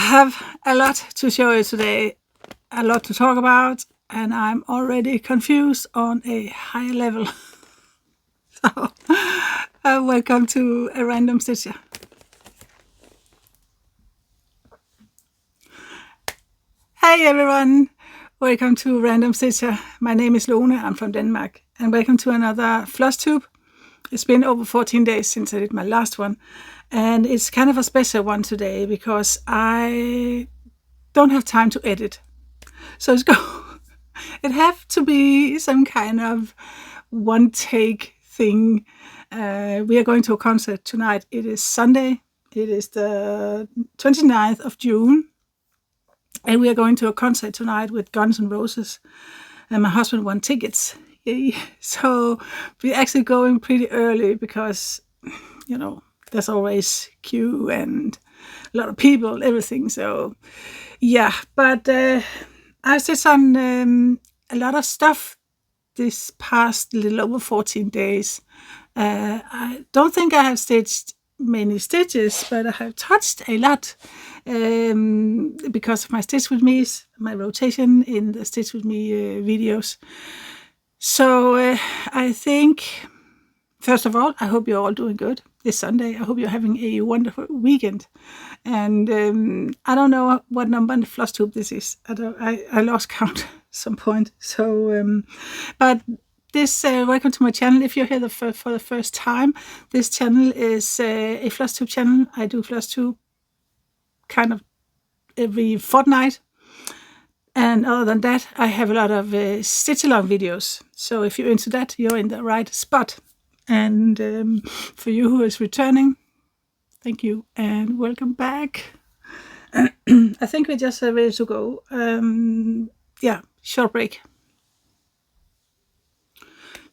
have a lot to show you today, a lot to talk about, and I'm already confused on a higher level. So, welcome to a random stitcher. Hey everyone, welcome to Random Stitcher. My name is Lone, I'm from Denmark, and welcome to another FLOSSTUBE. It's been over 14 days since I did my last one, and it's kind of a special one today because I don't have time to edit. So it have to be some kind of one take thing. We are going to a concert tonight. It is Sunday. It is the 29th of June. And we are going to a concert tonight with Guns N' Roses. And my husband won tickets. Yay. So we're actually going pretty early because, you know, there's always queue and a lot of people, everything. So, yeah. But I stitched on a lot of stuff this past little over 14 days. I don't think I have stitched many stitches, but I have touched a lot because of my Stitch With Me's, my rotation in the Stitch With Me videos. So I think, first of all, I hope you're all doing good this Sunday. I hope you're having a wonderful weekend. And I don't know what number in the FLOSSTUBE this is. I lost count at some point. So, but this, welcome to my channel. If you're here for the first time, this channel is a FLOSSTUBE channel. I do FLOSSTUBE kind of every fortnight. And other than that, I have a lot of stitch-along videos. So if you're into that, you're in the right spot. And for you who is returning, thank you and welcome back. I think we're just ready to go. Yeah, short break.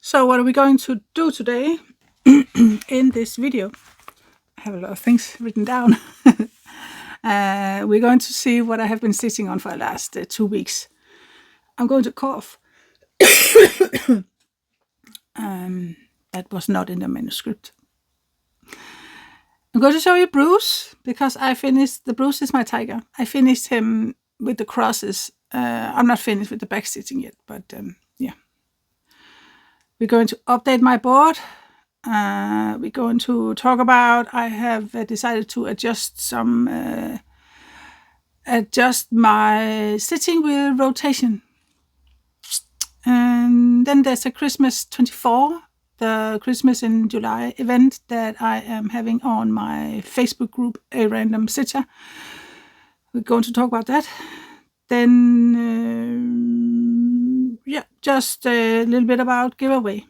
So what are we going to do today in this video? I have a lot of things written down. We're going to see what I have been stitching on for the last 2 weeks. I'm going to cough. That was not in the manuscript. I'm going to show you Bruce, because I finished, the Bruce is my tiger. I finished him with the crosses. I'm not finished with the back stitching yet, but yeah. We're going to update my board. We're going to talk about, I have decided to adjust my stitching wheel rotation. And then there's a Christmas 24, the Christmas in July event that I am having on my Facebook group, A Random Stitcher. We're going to talk about that. Then, yeah, just a little bit about giveaway.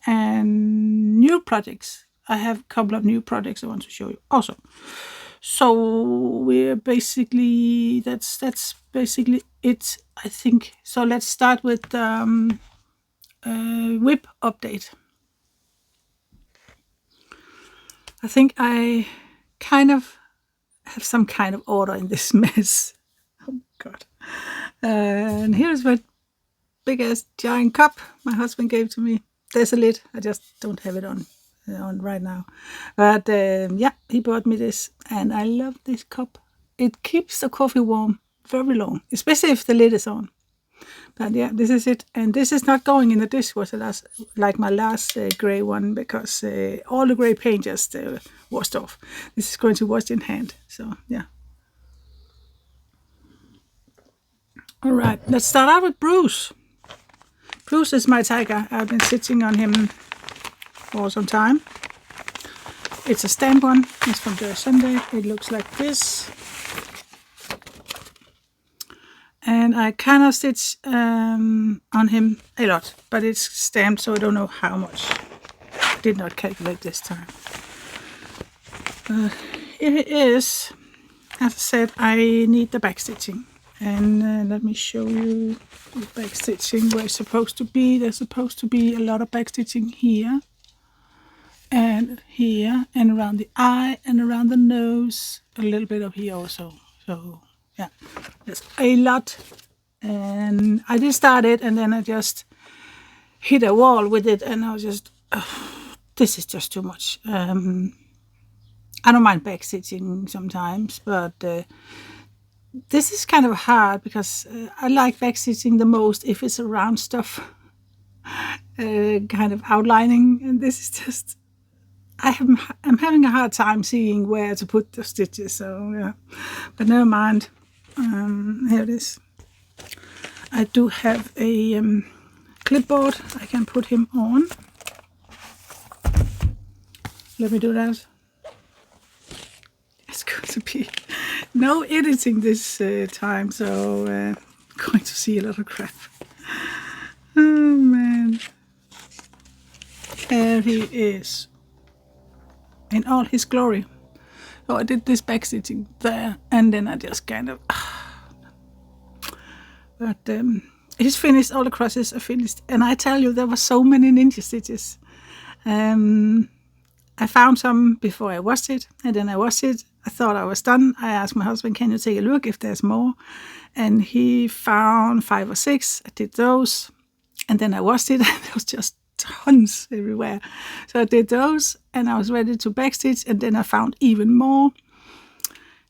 And new projects. I have a couple of new projects I want to show you also. So we're basically, that's basically it, I think. So let's start with whip update. I think I kind of have some kind of order in this mess. Oh God. And here's my big ass giant cup my husband gave to me. There's a lid, I just don't have it on right now. But yeah, he bought me this and I love this cup. It keeps the coffee warm very long, especially if the lid is on. But yeah, this is it. And this is not going in the dishwasher like my last gray one, because all the gray paint just washed off. This is going to wash in hand. So yeah. All right, let's start out with Bruce. Bruce is my tiger. I've been stitching on him for some time. It's a stamp one. It's from the Sunday. It looks like this. And I kind of stitch on him a lot, but it's stamped, so I don't know how much. I did not calculate this time. But here it is. As I said, I need the back stitching. And let me show you the back stitching where it's supposed to be. There's supposed to be a lot of back stitching here and here and around the eye and around the nose, a little bit of here also. So yeah, there's a lot. And I did start it and then I just hit a wall with it and I was just, oh, this is just too much. I don't mind back stitching sometimes, but this is kind of hard because I like back stitching the most if it's around stuff, kind of outlining, and this is just I'm having a hard time seeing where to put the stitches. So yeah, but never mind. Here it is. I do have a clipboard I can put him on. Let me do that. It's going to be no editing this time, so going to see a lot of crap. Oh man. There he is in all his glory. So I did this back stitching there, and then I just kind of but it's finished. All the crosses are finished, and I tell you, there were so many ninja stitches. I found some before I washed it, and then I washed it. I thought I was done. I asked my husband, can you take a look if there's more? And he found 5 or 6. I did those, and then I washed it, and there was just tons everywhere. So I did those, and I was ready to backstitch, and then I found even more.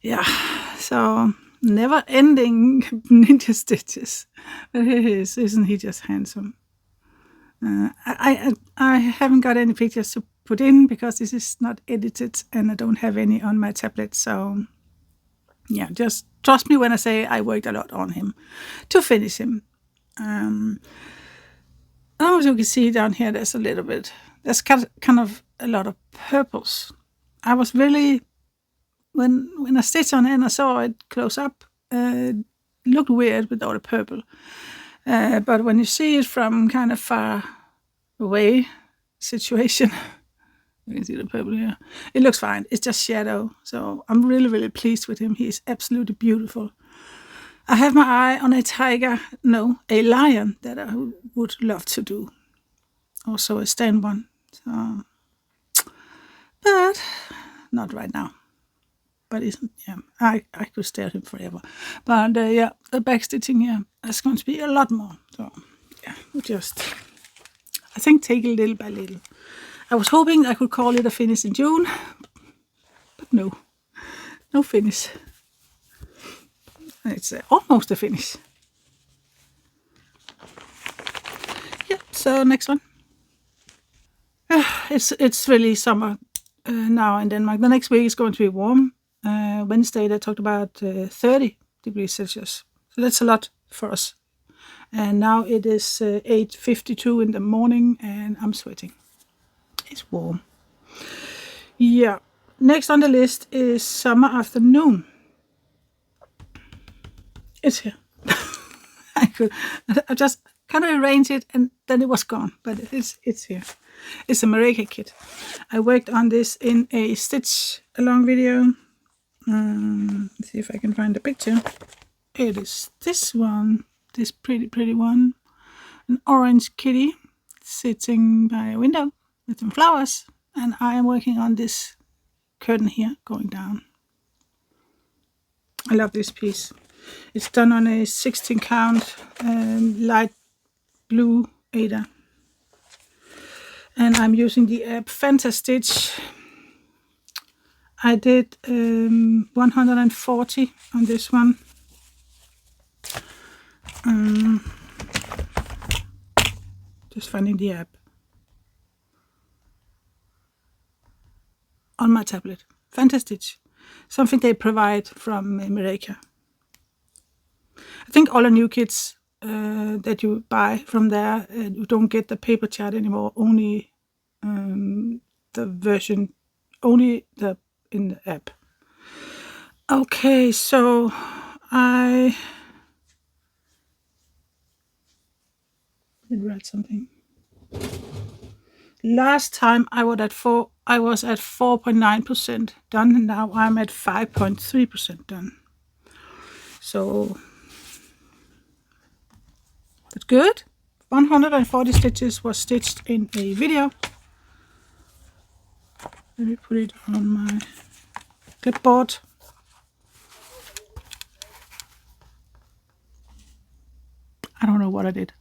Yeah, so never-ending ninja stitches. But here he is. Isn't he just handsome? I haven't got any pictures to put in because this is not edited and I don't have any on my tablet. So yeah, just trust me when I say I worked a lot on him to finish him. As you can see down here, there's kind of a lot of purples. I was really, when I stitched on it and I saw it close up, it looked weird with all the purple. But when you see it from kind of far away situation, you can see the purple here. It looks fine. It's just shadow. So I'm really, really pleased with him. He's absolutely beautiful. I have my eye on a lion that I would love to do. Also a stand one. So, but not right now. But I could stare at him forever. But the backstitching here is going to be a lot more. So yeah, I think take it little by little. I was hoping I could call it a finish in June, but no finish. It's almost a finish. Yeah. So next one. It's really summer now in Denmark. The next week is going to be warm. Wednesday they talked about 30 degrees Celsius. So that's a lot for us. And now it is 8:52 in the morning and I'm sweating. It's warm. Yeah. Next on the list is summer afternoon. It's here. I just kind of arranged it and then it was gone, but it's here. It's a Mareka kit. I worked on this in a stitch along video. Let's see if I can find a picture. It is this one, this pretty one. An orange kitty sitting by a window with some flowers, and I am working on this curtain here going down. I love this piece. It's done on a 16 count light blue Aida, and I'm using the app FantaStitch. I did 140 on this one. Just finding the app on my tablet. FantaStitch, something they provide from Mareka. I think all the new kits that you buy from there, you don't get the paper chart anymore. Only the version, in the app. Okay, so I did write something. Last time I was at 4.9% done, and now I'm at 5.3% done. So that's good. 140 stitches was stitched in a video. Let me put it on my clipboard. I don't know what I did.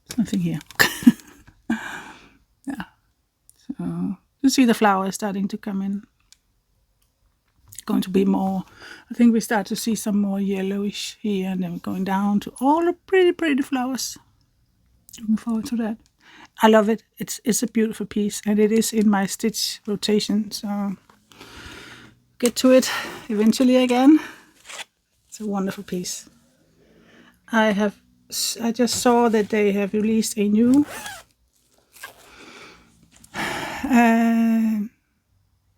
There's nothing here. Yeah. So can see the flowers starting to come in. Going to be more, I think we start to see some more yellowish here, and then we're going down to all the pretty flowers. Looking forward to that. I love it. It's a beautiful piece, and it is in my stitch rotation, so get to it eventually again. It's a wonderful piece. I just saw that they have released a new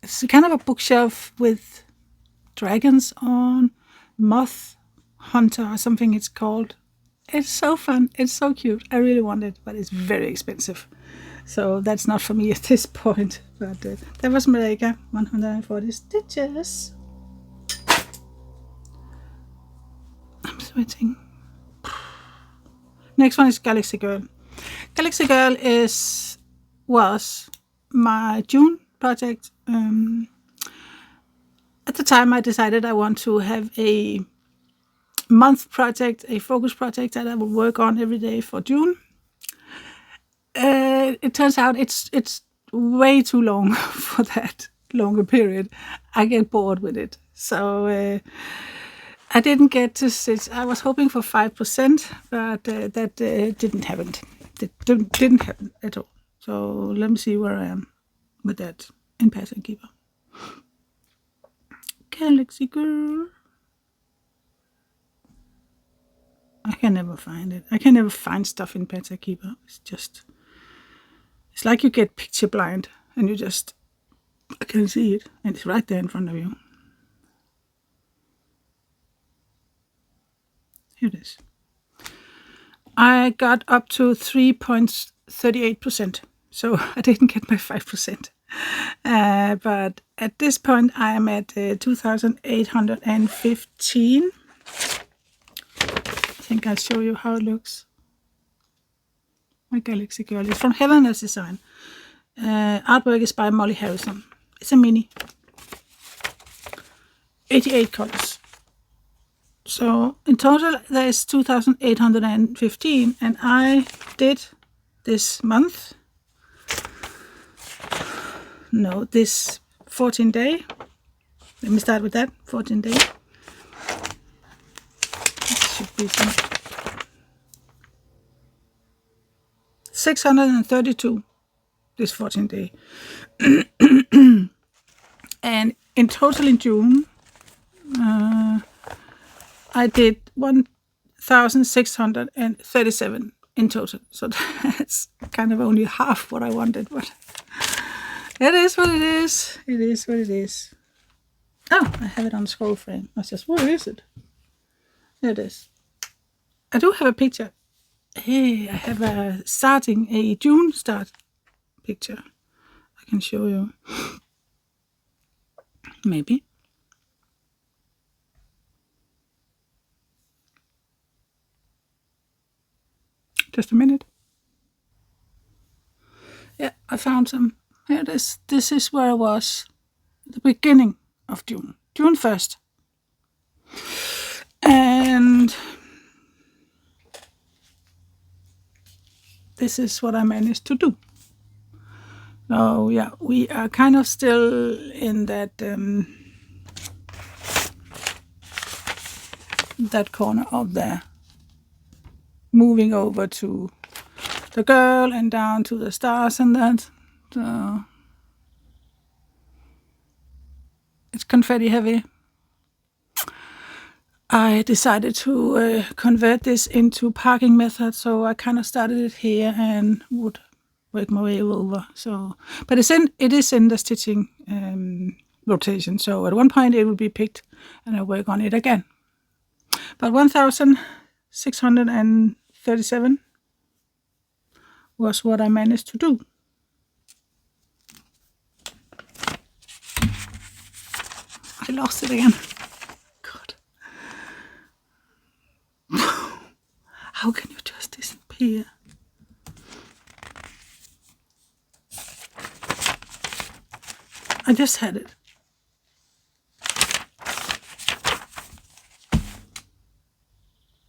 it's kind of a bookshelf with dragons on, Moth Hunter or something it's called. It's so fun. It's so cute. I really want it, but it's very expensive. So that's not for me at this point. But that was Marika, 140 stitches. I'm sweating. Next one is Galaxy Girl. Galaxy Girl was my June project. At the time I decided I want to have a month project, a focus project that I will work on every day for June. It turns out it's way too long for that longer period. I get bored with it. So I didn't get to stitch. I was hoping for 5%, but that didn't happen. It didn't happen at all. So let me see where I am with that in Pattern Keeper. Galaxy Girl. I can never find it. I can never find stuff in Pattern Keeper. It's like you get picture blind and you just, I can see it and it's right there in front of you. Here it is. I got up to 3.38%, so I didn't get my 5%. But at this point, I am at 2,815. I think I'll show you how it looks. My Galaxy Girl. It's from Heaven's Design. Artwork is by Molly Harrison. It's a mini. 88 colors. So in total there is 2,815, and I did this month. No, this 14 day. Let me start with that. 14 day. It should be some 632 this 14 day. And in total in June, I did 1,637 in total. So that's kind of only half what I wanted, but it is what it is. It is what it is. Oh, I have it on scroll frame. I just, where is it? There it is. I do have a picture. Hey, I have a June start picture. I can show you. Maybe. Just a minute. Yeah, I found some. Here it is. This is where I was at the beginning of June. June 1st. And this is what I managed to do. So yeah, we are kind of still in that that corner up there. Moving over to the girl and down to the stars and that. So it's confetti heavy. I decided to convert this into parking method, so I kind of started it here and would work my way over. So, but it is in the stitching rotation. So at one point it will be picked, and I work on it again. But 1,637 was what I managed to do. I lost it again. God. How can you just disappear? I just had it.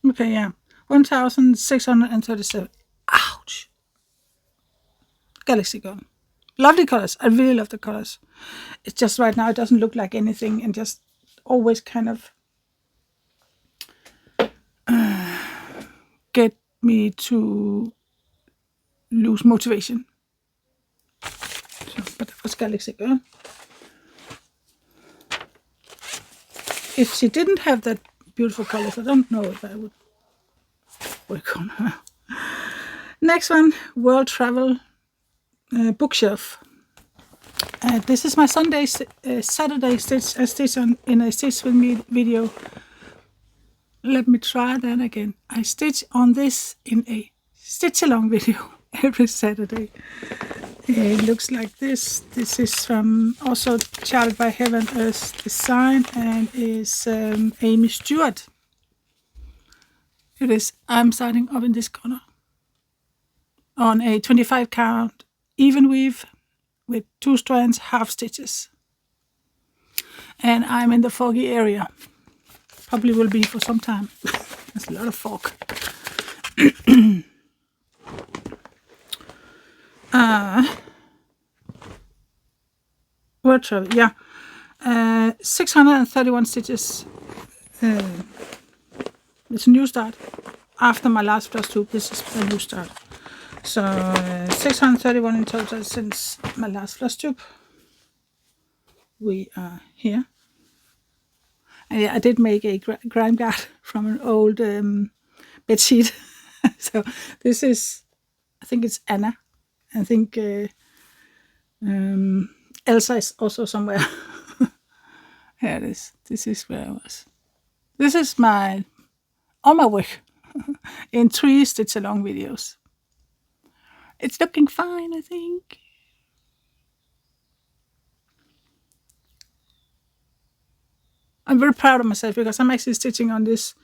Okay, yeah. 1,637. Ouch. Galaxy Girl. Lovely colors. I really love the colors. It's just right now it doesn't look like anything, and just always kind of get me to lose motivation. So, but det var Galaxy Girl. If she didn't have that beautiful colors, I don't know if I would work on her. Next one, World Travel Bookshelf. This is my Saturday stitch. I stitch on in a Stitch With Me video. Let me try that again. I stitch on this in a stitch along video every Saturday. It looks like this. This is from also charted by Heaven Earth Design and is Amy Stewart. It is. I'm starting up in this corner on a 25 count even weave with 2 strands, half stitches. And I'm in the foggy area. Probably will be for some time. There's a lot of fog. World Travel, yeah. 631 stitches. It's a new start. After my last FLOSSTUBE, this is a new start. So 631 in total since my last FLOSSTUBE. We are here. And yeah, I did make a grime guard from an old bed sheet. So this is, I think it's Anna. I think Elsa is also somewhere. Here it is. This is where I was. This is all my work in 3 stitch along videos. It's looking fine, I think. I'm very proud of myself because I'm actually stitching on this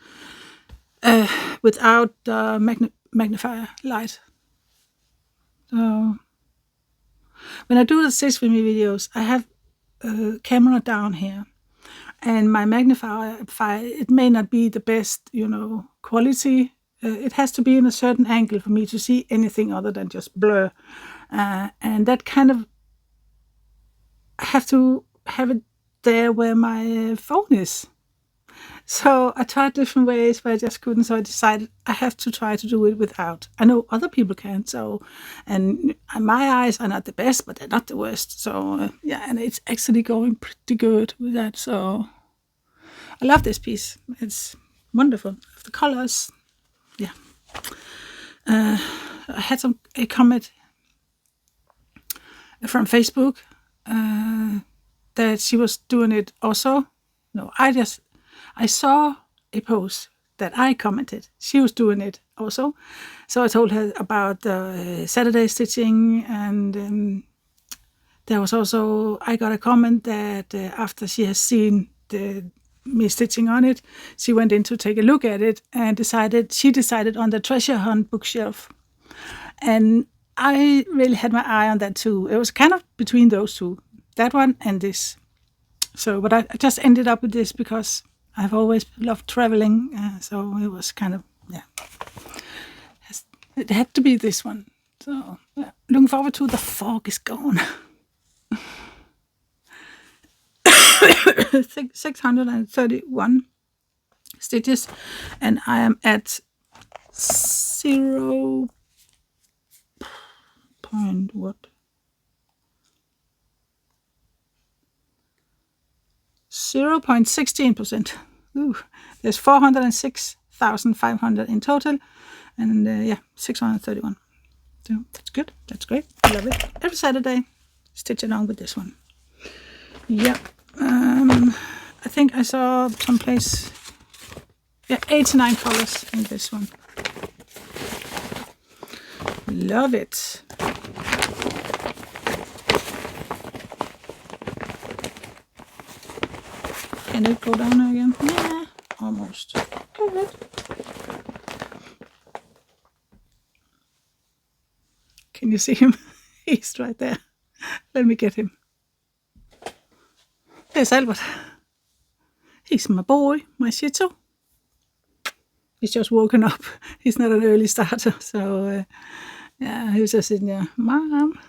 without the magnifier light. So when I do the Stitch With Me videos, I have a camera down here, and my magnifier, it may not be the best, quality. It has to be in a certain angle for me to see anything other than just blur, and that kind of, I have to have it there where my phone is. So I tried different ways, but I just couldn't. So I decided I have to try to do it without. I know other people can. So, and my eyes are not the best, but they're not the worst. So yeah, and it's actually going pretty good with that. So I love this piece. It's wonderful. The colors, yeah. I had a comment from Facebook that she was doing it also. No, I saw a post that I commented. She was doing it also. So I told her about the Saturday stitching, and there was also, I got a comment that after she has seen me stitching on it, she went in to take a look at it and she decided on the Treasure Hunt bookshelf. And I really had my eye on that too. It was kind of between those two, that one and this. So, but I just ended up with this because I've always loved traveling, so it was kind of, yeah. It had to be this one. So, yeah. Looking forward to the fog is gone. 631 stitches, and I am at 0. Point what? 0.16%. There's 406,500 in total, and 631. So that's good. That's great. I love it. Every Saturday, stitch along with this one. Yeah. I think I saw someplace. Yeah, 89 colors in this one. Love it. Can it go down again? Yeah, almost. Good. Can you see him? He's right there. Let me get him. There's Albert. He's my boy, my Shih Tzu. He's just woken up. He's not an early starter, so yeah, he was just sitting there. Mom.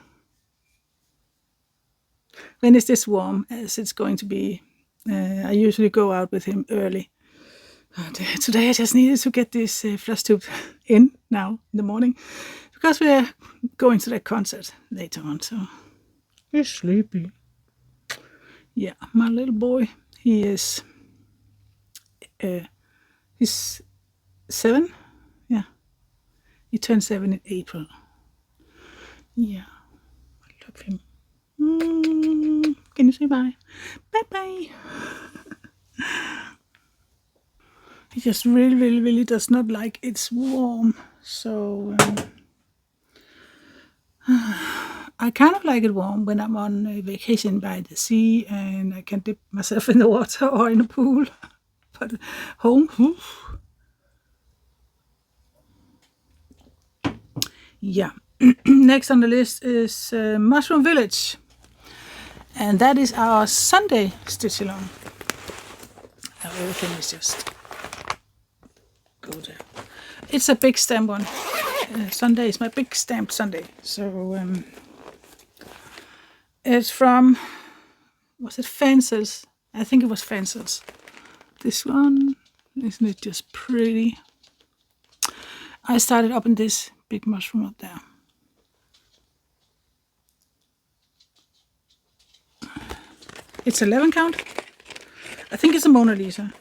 when is this warm, as it's going to be. I usually go out with him early. But today I just needed to get this FLOSSTUBE in now in the morning, because we're going to that concert later on, so he's sleepy. Yeah, my little boy, he's 7. Yeah, he turned 7 in April. Yeah, I love him. Can you say bye? Bye. He just really does not like it's warm. So I kind of like it warm when I'm on a vacation by the sea and I can dip myself in the water or in a pool. But home, yeah. Next on the list is Mushroom Village, and that is our Sunday stitch along. Now everything is just go there. It's a big stamp one. Sunday is my big stamped Sunday. So it's from, was it Fancels? I think it was Fancels. This one, isn't it just pretty? I started up in this big mushroom up there. It's 11 count. I think it's a Mona Lisa.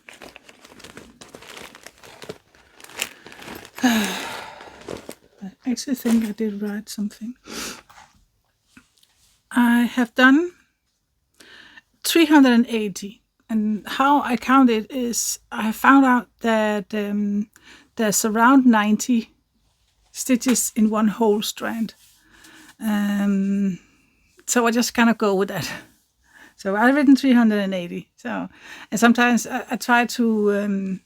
I actually think I did write something. I have done 380, and how I count it is I have found out that there's around 90 stitches in one whole strand. So I just kind of go with that. So I've written 380. So, and sometimes I try to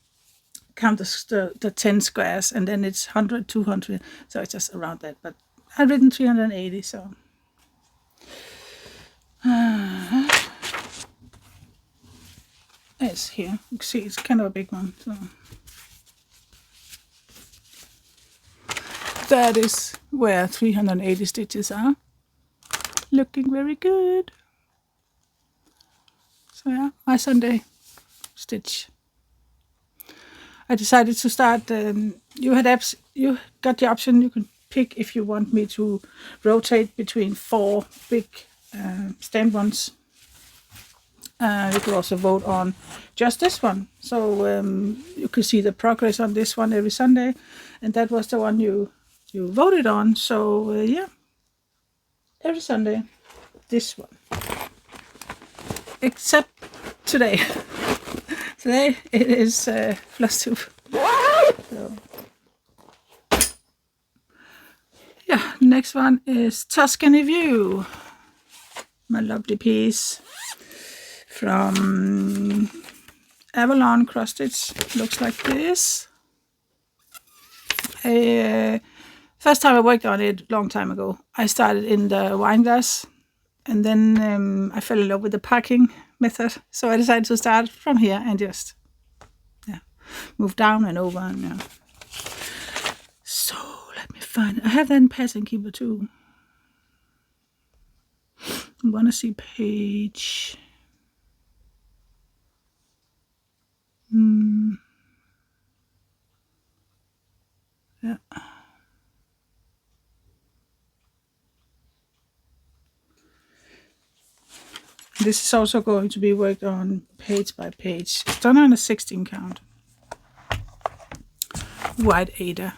count the 10 squares, and then it's 100, 200. So it's just around that. But I've written 380. So it's here. You can see it's kind of a big one. So that is where 380 stitches are. Looking very good. So yeah, my Sunday stitch. I decided to start. You got the option. You can pick if you want me to rotate between 4 big stamp ones. You could also vote on just this one. So you could see the progress on this one every Sunday, and that was the one you voted on. So yeah, every Sunday, this one. Except today. Today it is FLOSSTUBE. So, yeah, next one is Tuscany View. My lovely piece from Avalon cross stitch. Looks like this. First time I worked on it long time ago. I started in the wine glass. And then I fell in love with the packing method, so I decided to start from here and just move down and over. And, So let me find it. I have that in Pattern Keeper too. I want to see page. Yeah. This is also going to be worked on page by page. It's done on a 16 count. White Ada.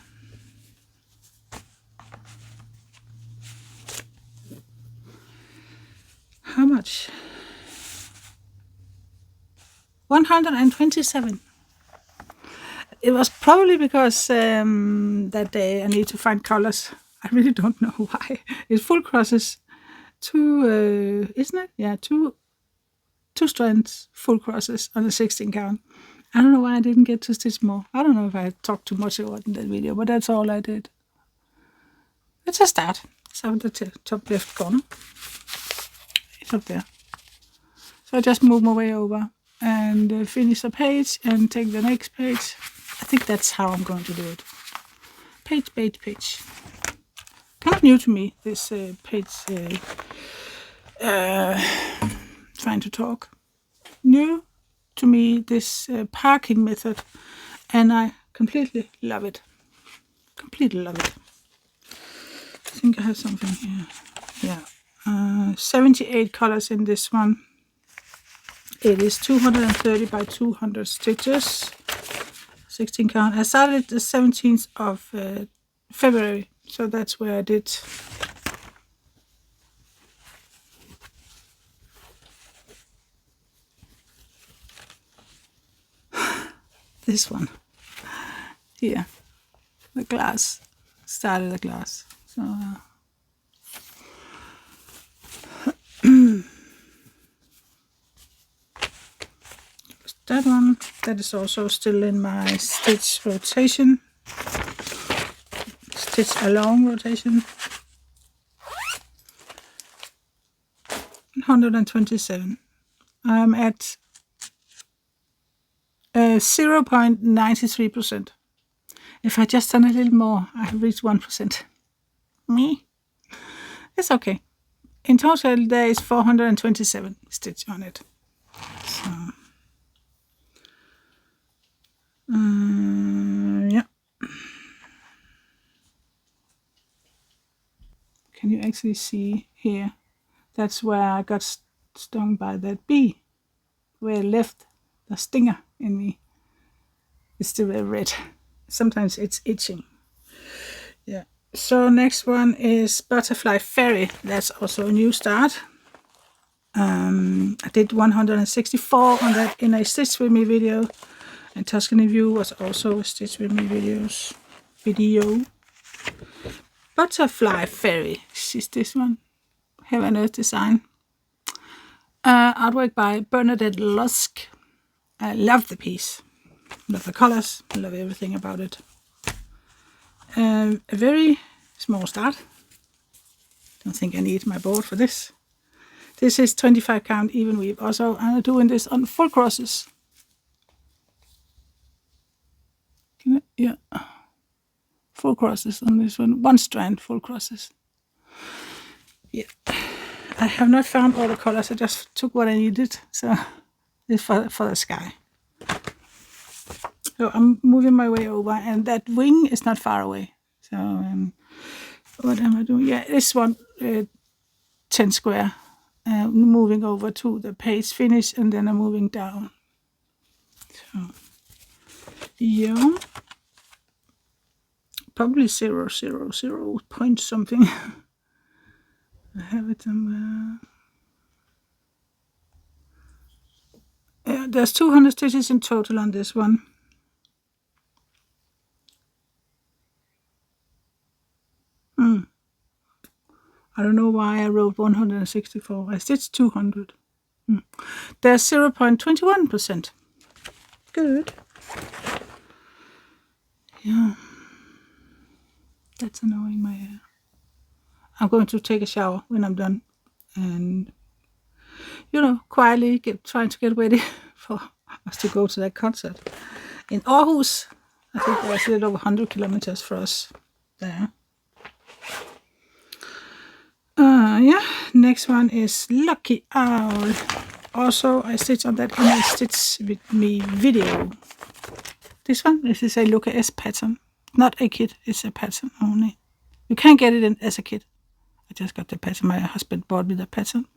How much? 127. It was probably because that day I need to find colors. I really don't know why. It's full crosses. 2, isn't it? Yeah, two strands, full crosses on a 16 count. I don't know why I didn't get to stitch more. I don't know if I talked too much about in that video, but that's all I did. Let's just start. It's on the top left corner. It's up there. So I just move my way over and finish a page and take the next page. I think that's how I'm going to do it. Page. Kind of new to me, this page trying to talk. New to me, this parking method, and I completely love it. Completely love it. I think I have something here. Yeah, 78 colors in this one. It is 230 by 200 stitches, 16 count. I started the 17th of February, so that's where I did. This one here, the glass, started the glass. So that one, that is also still in my stitch rotation, stitch along rotation. 127. I'm at 0.93%. If I just done a little more, I have reached 1%. Me? It's okay. In total, there is 427 stitch on it. So, yeah. Can you actually see here? That's where I got stung by that bee, where it left the stinger in me. It's still very red. Sometimes it's itching. Yeah. So next one is Butterfly Fairy. That's also a new start. I did 164 on that in a Stitch With Me video. And Tuscany View was also a Stitch With Me video. Butterfly Fairy. Is this one? Heaven Earth Design. Artwork by Bernadette Lusk. I love the piece. Love the colors. Love everything about it. A very small start. Don't think I need my board for this. This is 25 count even weave. Also, I'm doing this on full crosses. Yeah, full crosses on this one. One strand, full crosses. Yeah, I have not found all the colors. I just took what I needed. So this for the sky. So I'm moving my way over, and that wing is not far away. So what am I doing? Yeah, this one 10 square. Moving over to the page finish, and then I'm moving down. So yeah, probably 0.000 point something. I have it somewhere. Yeah, there's 200 stitches in total on this one. I don't know why I wrote 164. I stitched 200. There's 0.21%. Good. Yeah. That's annoying my hair. I'm going to take a shower when I'm done. And, quietly trying to get ready for us to go to that concert. In Aarhus, I think there's a little over 100 kilometers for us there. Yeah, next one is Lucky Owl. Also, I stitched on that in a Stitch With Me video. This one, this is a Luca S pattern. Not a kit, it's a pattern only. You can't get it as a kit. I just got the pattern. My husband bought me the pattern.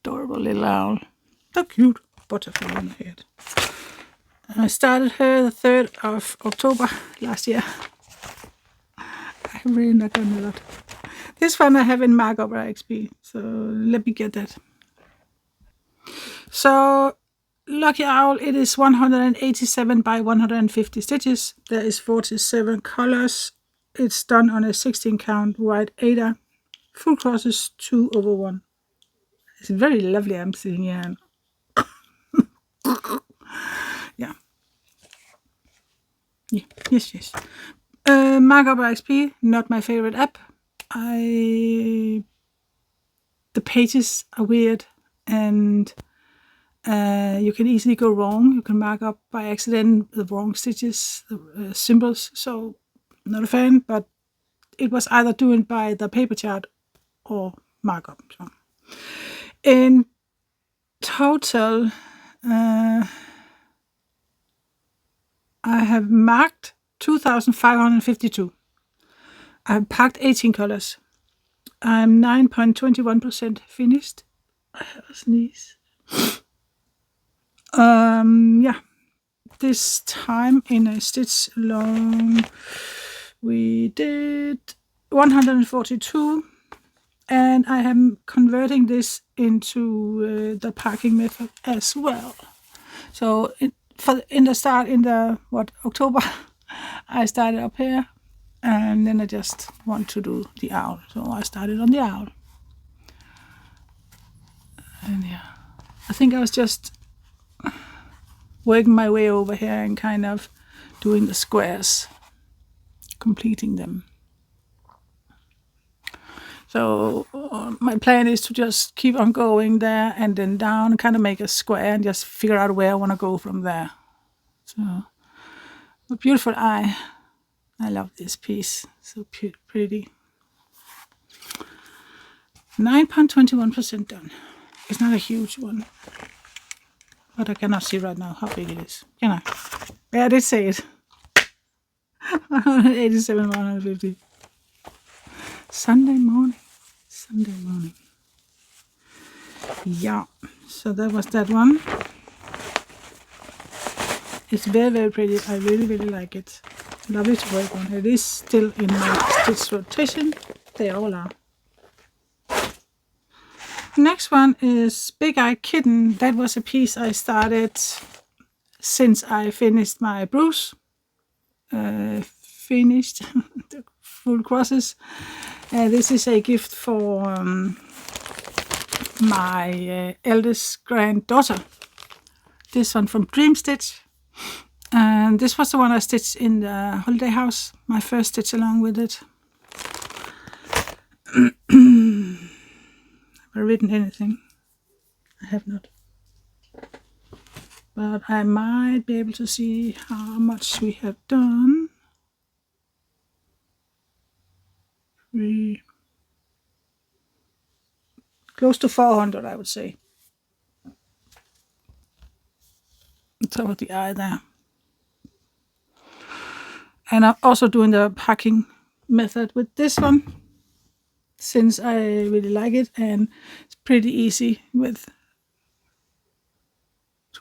Adorable little owl. So cute. Butterfly on the head. I started her the 3rd of October last year. I'm really not done a lot. This one I have in markup XP, so let me get that. So, Lucky Owl, it is 187 by 150 stitches. There is 47 colors. It's done on a 16 count white Ada. Full crosses 2/1. It's very lovely. I'm sitting here. And yeah. Yes. Markup XP, not my favorite app. The pages are weird, and you can easily go wrong. You can mark up by accident the wrong stitches, the symbols. So, not a fan, but it was either doing by the paper chart or markup. So. In total, I have marked 2,552. I have packed 18 colors. I'm 9.21% finished. I have a sneeze. Yeah. This time in a stitch along, we did 142, and I am converting this into the packing method as well. So October, I started up here, and then I just want to do the owl. So I started on the owl. And yeah, I think I was just working my way over here and kind of doing the squares, completing them. So my plan is to just keep on going there and then down, kind of make a square and just figure out where I want to go from there. So, a beautiful eye. I love this piece. So pretty. 9.21% done. It's not a huge one, but I cannot see right now how big it is. Can I? Yeah, I did say it. 187, 150. Sunday morning. Yeah, so that was that one. It's very, very pretty. I really, really like it. Lovely to work on. It is still in my stitch rotation. They all are. Next one is Big Eye Kitten. That was a piece I started since I finished my Bruce. Finished the full crosses. This is a gift for my eldest granddaughter. This one from Dream Stitch. And this was the one I stitched in the holiday house. My first stitch along with it. Have I written anything? I have not. But I might be able to see how much we have done. Close to 400, I would say. Top of the eye there. And I'm also doing the packing method with this one, since I really like it, and it's pretty easy to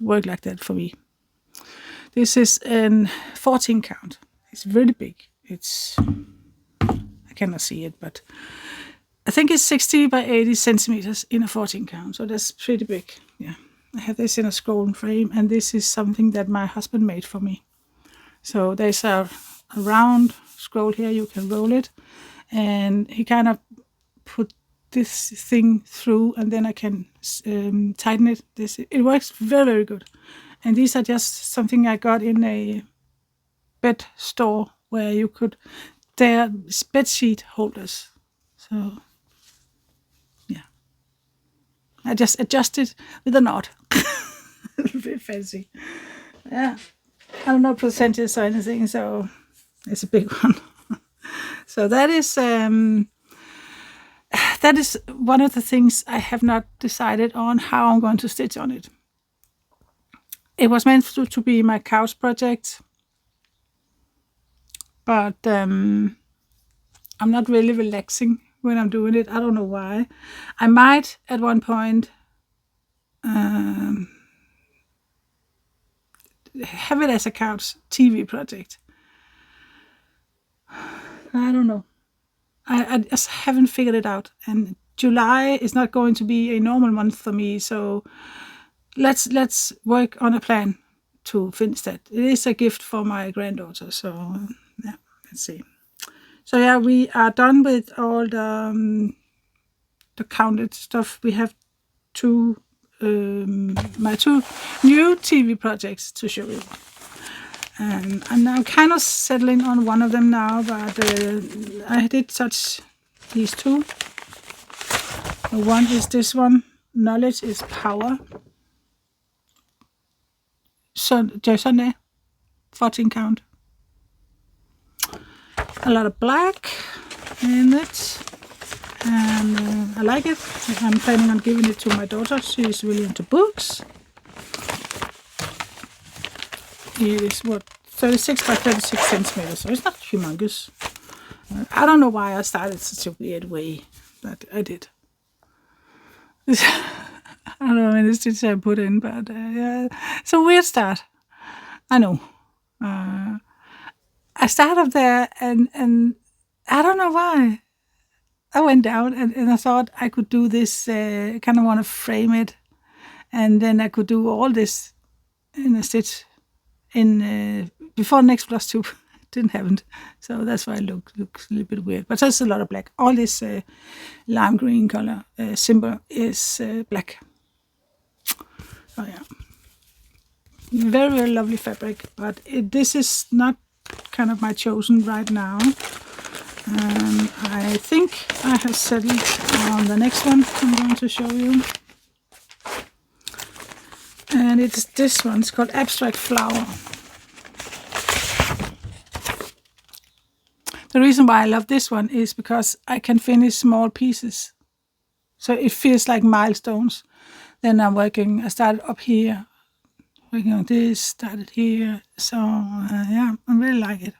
work like that for me. This is a 14 count. It's really big. I cannot see it, but I think it's 60 by 80 centimeters in a 14 count. So that's pretty big. Yeah, I have this in a scroll frame, and this is something that my husband made for me. So there's a round scroll here. You can roll it, and he kind of put this thing through, and then I can tighten it. It works very, very good. And these are just something I got in a bed store where you could, they're bedsheet holders. So yeah, I just adjust it with a knot. A little bit fancy. Yeah, I don't know percentages or anything, so it's a big one. So that is one of the things I have not decided on how I'm going to stitch on it. It was meant to be my couch project, but I'm not really relaxing when I'm doing it. I don't know why. I might at one point have it as a couch TV project. I don't know. I just haven't figured it out. And July is not going to be a normal month for me, so let's work on a plan to finish that. It is a gift for my granddaughter, so yeah, let's see. So yeah, we are done with all the counted stuff. We have my two new TV projects to show you. And I'm now kind of settling on one of them now, but I did touch these two. One is this one, Knowledge is Power. Sunday, 14 count. A lot of black in it. and I like it. I'm planning on giving it to my daughter. She's really into books. It is, what, 36 by 36 centimeters, so it's not humongous. I don't know why I started such a weird way, but I did. I don't know how many stitches I put in, but yeah, it's a weird start. I know. I started up there, and I don't know why. I went down, and I thought I could do this, kind of want to frame it, and then I could do all this in a stitch in before the next FLOSSTUBE. Didn't happen, so that's why it looks a little bit weird. But there's a lot of black. All this lime green color symbol is black. Oh yeah, very, very lovely fabric, but this is not kind of my chosen right now. I think I have settled on the next one I'm going to show you, and it's this one. It's called Abstract Flower. The reason why I love this one is because I can finish small pieces, so it feels like milestones. Then I started up here, working on this, started here, so yeah, I really like it.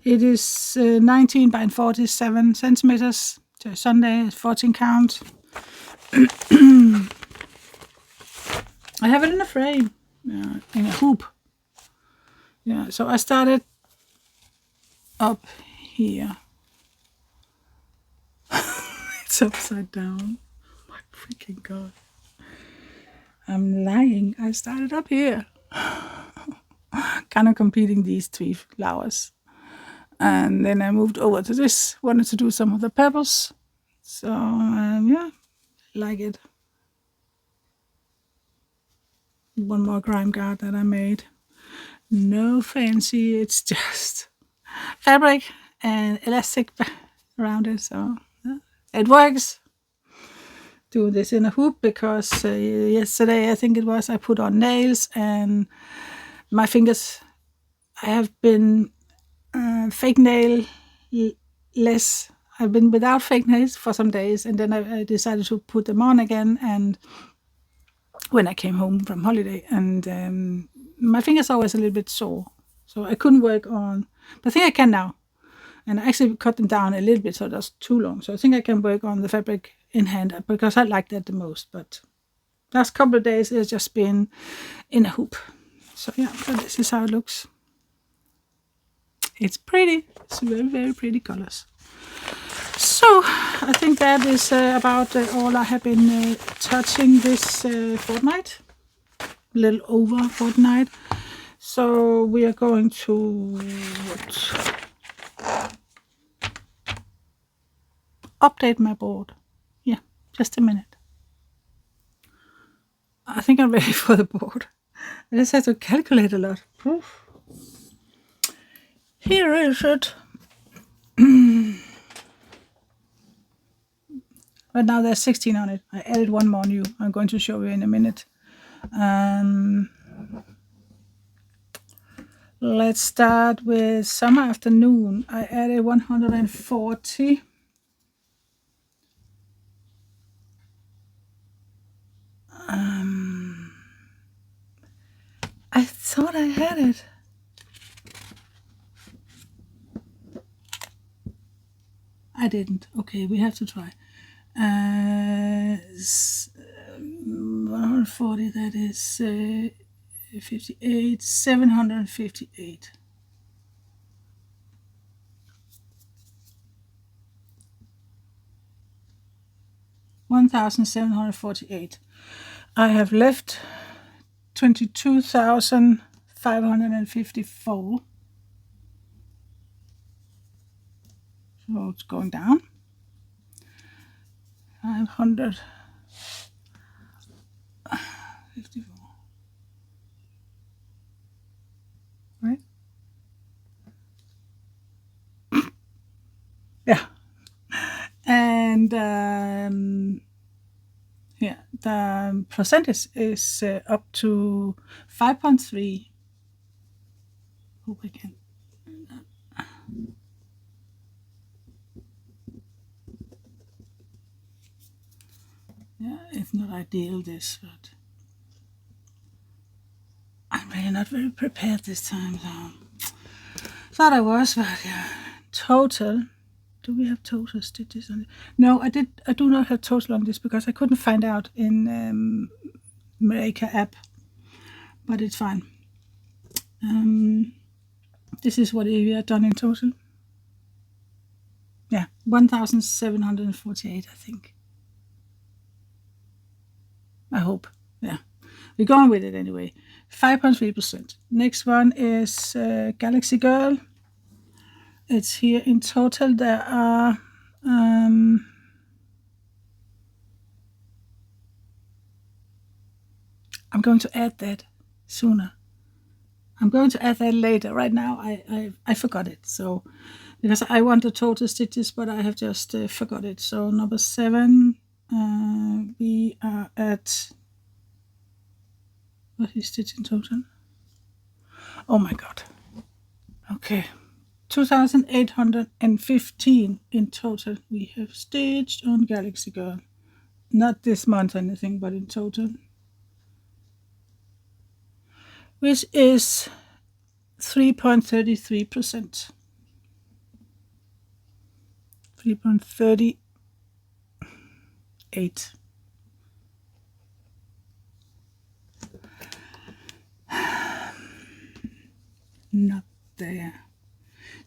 It is 19 by 47 centimeters. So Sunday, 14 count. I have it in a frame, in a hoop. Yeah, so I started up here. It's upside down. Oh my freaking god. I'm lying. I started up here. Kind of completing these 3 flowers. And then I moved over to this. Wanted to do some of the pebbles. So, yeah, like it. One more grime guard that I made. No fancy. It's just fabric and elastic around it. So, yeah, it works. Do this in a hoop because yesterday, I think it was, I put on nails and my fingers, I have been fake nail less. I've been without fake nails for some days, and then I decided to put them on again. And when I came home from holiday, and my fingers are always a little bit sore, so I couldn't work on. But I think I can now, and I actually cut them down a little bit, so that's too long. So I think I can work on the fabric in hand because I like that the most. But last couple of days it's just been in a hoop. So yeah, so this is how it looks. It's pretty. It's very, very pretty colors. So I think that is about all I have been touching this fortnight. A little over fortnight. So we are going to update my board. Yeah, just a minute. I think I'm ready for the board. I just have to calculate a lot. Oof. Here is it. But now there's 16 on it. I added one more new. I'm going to show you in a minute. Let's start with summer afternoon. I added 140. I thought I had it. I didn't. Okay, we have to try. 140, that is 58, 758. $1,748. I have left 22,554. So it's going down. 554. Right? Yeah. And yeah, the percentage is up to 5.3. Hope I can. Yeah, it's not ideal this, but I'm really not very prepared this time, so thought I was, but yeah. Total. Do we have total stitches on it? No, I do not have total on this because I couldn't find out in Marika app, but it's fine. This is what we have done in total. Yeah, 1,748, I think. I hope. Yeah, we're going with it anyway. 5.3%. Next one is Galaxy Girl. It's here in total. There are I'm going to add that sooner. I'm going to add that later. Right now, I forgot it. So because I want the total stitches, but I have just forgot it. So number 7, we are at, what is stitch in total? Oh my god. Okay. 2,815 in total we have stitched on Galaxy Girl. Not this month or anything, but in total. Which is 3.33%. 3.38. Not there.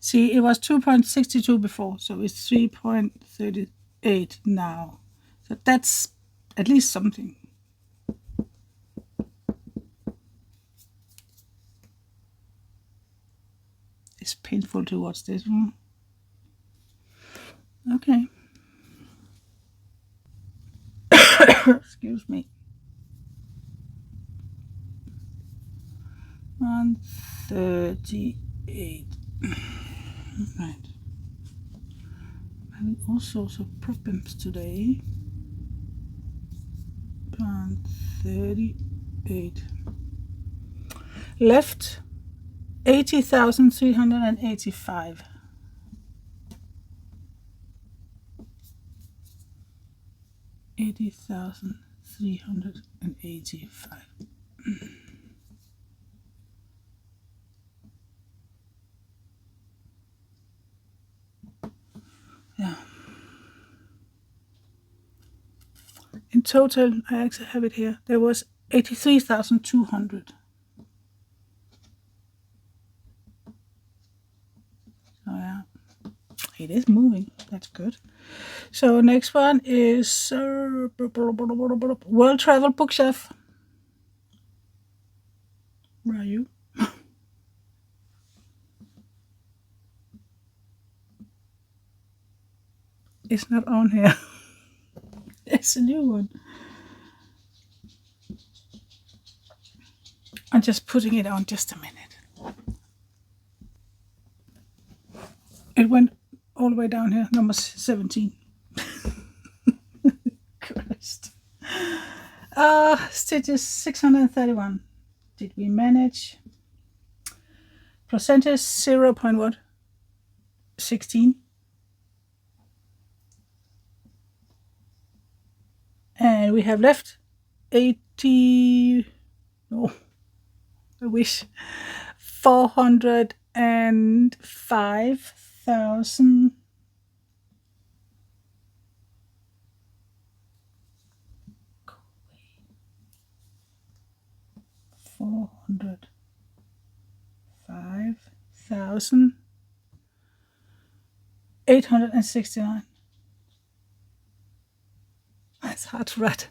See, it was 2.62 before, so it's 3.38 now. So that's at least something. It's painful to watch this one. Okay. Excuse me. 138. Right. I'm having all sorts of problems today. 138. Left 80,385. 80,385. Yeah. In total, I actually have it here. There was 83,200. Oh yeah, it is moving. That's good. So next one is World Travel Bookshelf. Where are you? It's not on here. It's a new one. I'm just putting it on just a minute. It went all the way down here, number 17. Christ. Stitches 631. Did we manage? Percentage 0.16. And we have left 80. No, I wish 405,000. 405,869. That's hard to write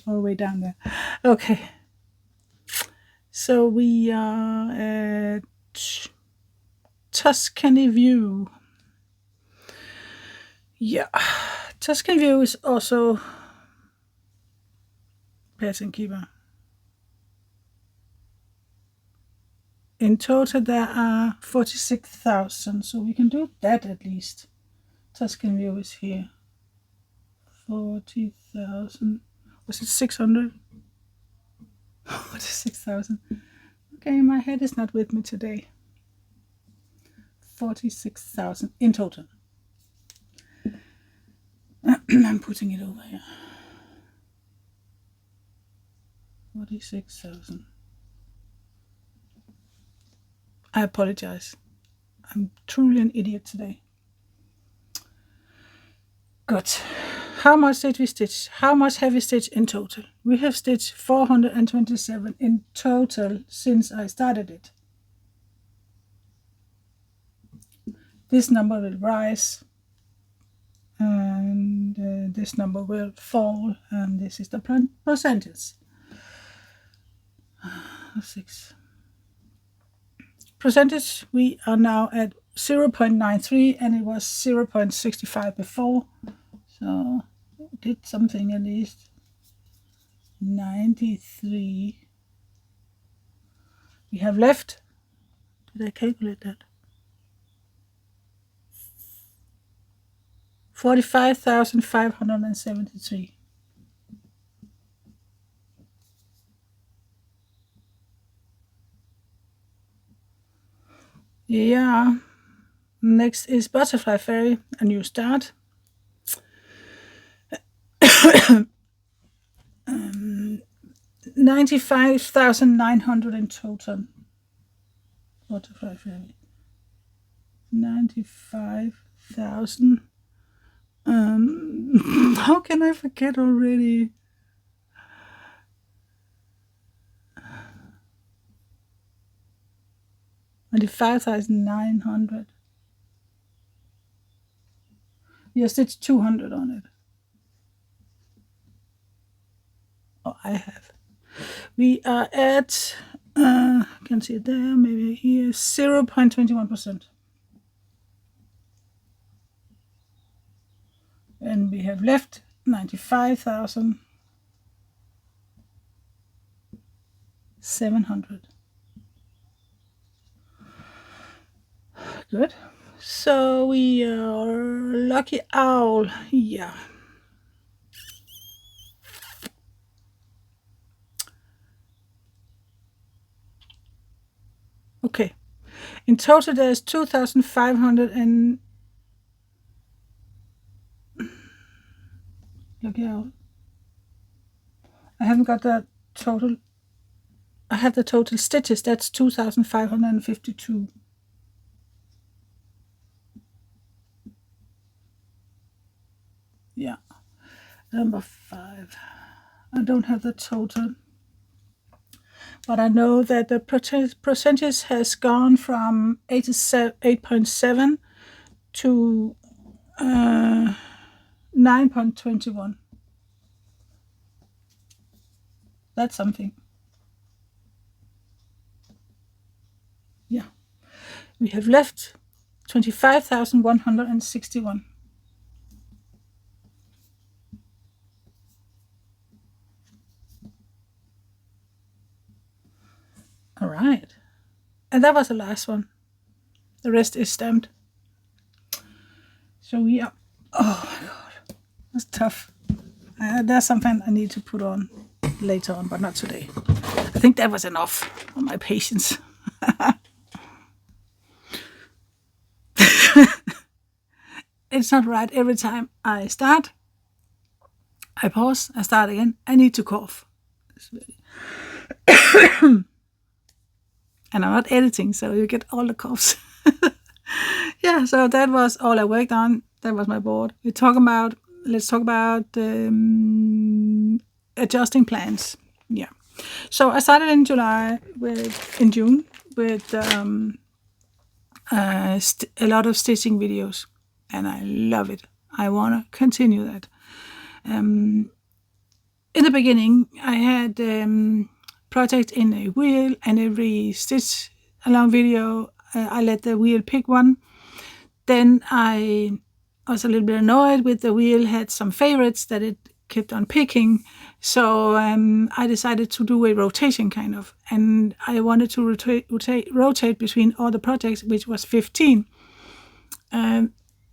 all the way down there. Okay. So we are at Tuscany View. Yeah. Tuscany View is also pattern keeper. In total, there are 46,000, so we can do that at least. Tuscany View is here. 40,000. Was it 600? 46,000. Okay, my head is not with me today. 46,000 in total. I'm putting it over here. 46,000. I apologize. I'm truly an idiot today. Good. How much did we stitch? How much have we stitched in total? We have stitched 427 in total since I started it. This number will rise, and this number will fall, and this is the percentage. 6. Percentage, we are now at 0.93, and it was 0.65 before, so did something at least. 93 we have left. Did I calculate that? 45,573. Yeah. Next is Butterfly Fairy, a new start. 95,900 in total. Butterfly Fairy. 95,000. How can I forget already? And 5,900. Yes, it's 200 on it. Oh, I have. We are at, can see it there, maybe here, 0.21%. And we have left 95,700. Good. So we are lucky owl. Yeah. Okay. In total, there's 2,500 and lucky owl. I haven't got the total. I have the total stitches. That's 2,552. Yeah. Number 5. I don't have the total, but I know that the percentage has gone from 8.7 to 9.21. That's something. Yeah. We have left 25,161. All right. And that was the last one. The rest is stamped. So we are, oh my god, that's tough. There's something I need to put on later on, but not today. I think that was enough on my patience. It's not right every time I start. I pause, I start again. I need to cough. And I'm not editing, so you get all the coughs. Yeah, so that was all I worked on. That was my board. Let's talk about adjusting plans. Yeah. So I started in June with a lot of stitching videos, and I love it. I want to continue that. In the beginning, I had project in a wheel, and every stitch along video, I let the wheel pick one. Then I was a little bit annoyed with the wheel, had some favorites that it kept on picking. So I decided to do a rotation kind of, and I wanted to rotate between all the projects, which was 15.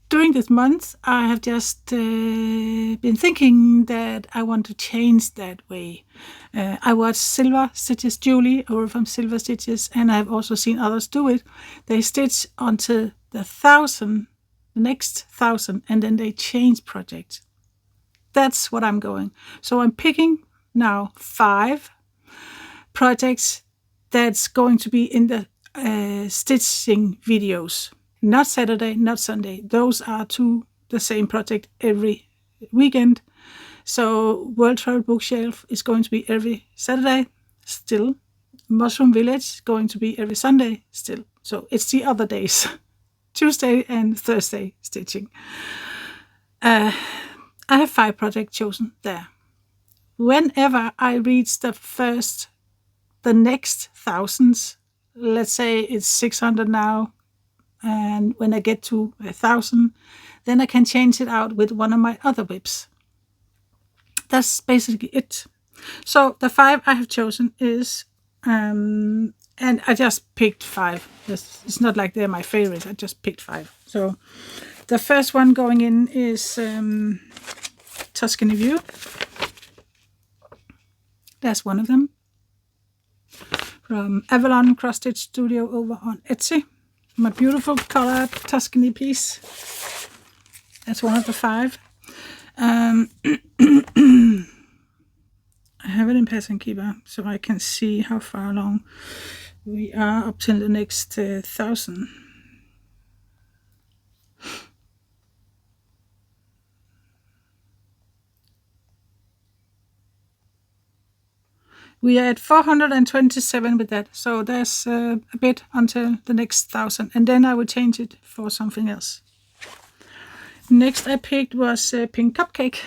During this month, I have just been thinking that I want to change that way. I watched Silver Stitches Julie over from Silver Stitches, and I've also seen others do it. They stitch onto the next 1,000, and then they change projects. That's what I'm going. So I'm picking now 5, projects that's going to be in the stitching videos. Not Saturday, not Sunday. Those are the same project every weekend. So World Travel Bookshelf is going to be every Saturday still. Mushroom Village is going to be every Sunday still. So it's the other days. Tuesday and Thursday stitching. I have 5 projects chosen there. Whenever I reach the next thousands, let's say it's 600 now, and when I get to 1,000, then I can change it out with one of my other whips. That's basically it. So the 5 I have chosen is, and I just picked 5. It's not like they're my favorites. I just picked 5. So the first one going in is Tuscany View. That's one of them. From Avalon Cross Stitch Studio over on Etsy. My beautiful colored Tuscany piece. That's one of the 5. I have it in Pattern Keeper so I can see how far along we are up till the next 1,000. We are at 427 with that, so there's a bit until the next 1,000, and then I will change it for something else. Next I picked was Pink Cupcake.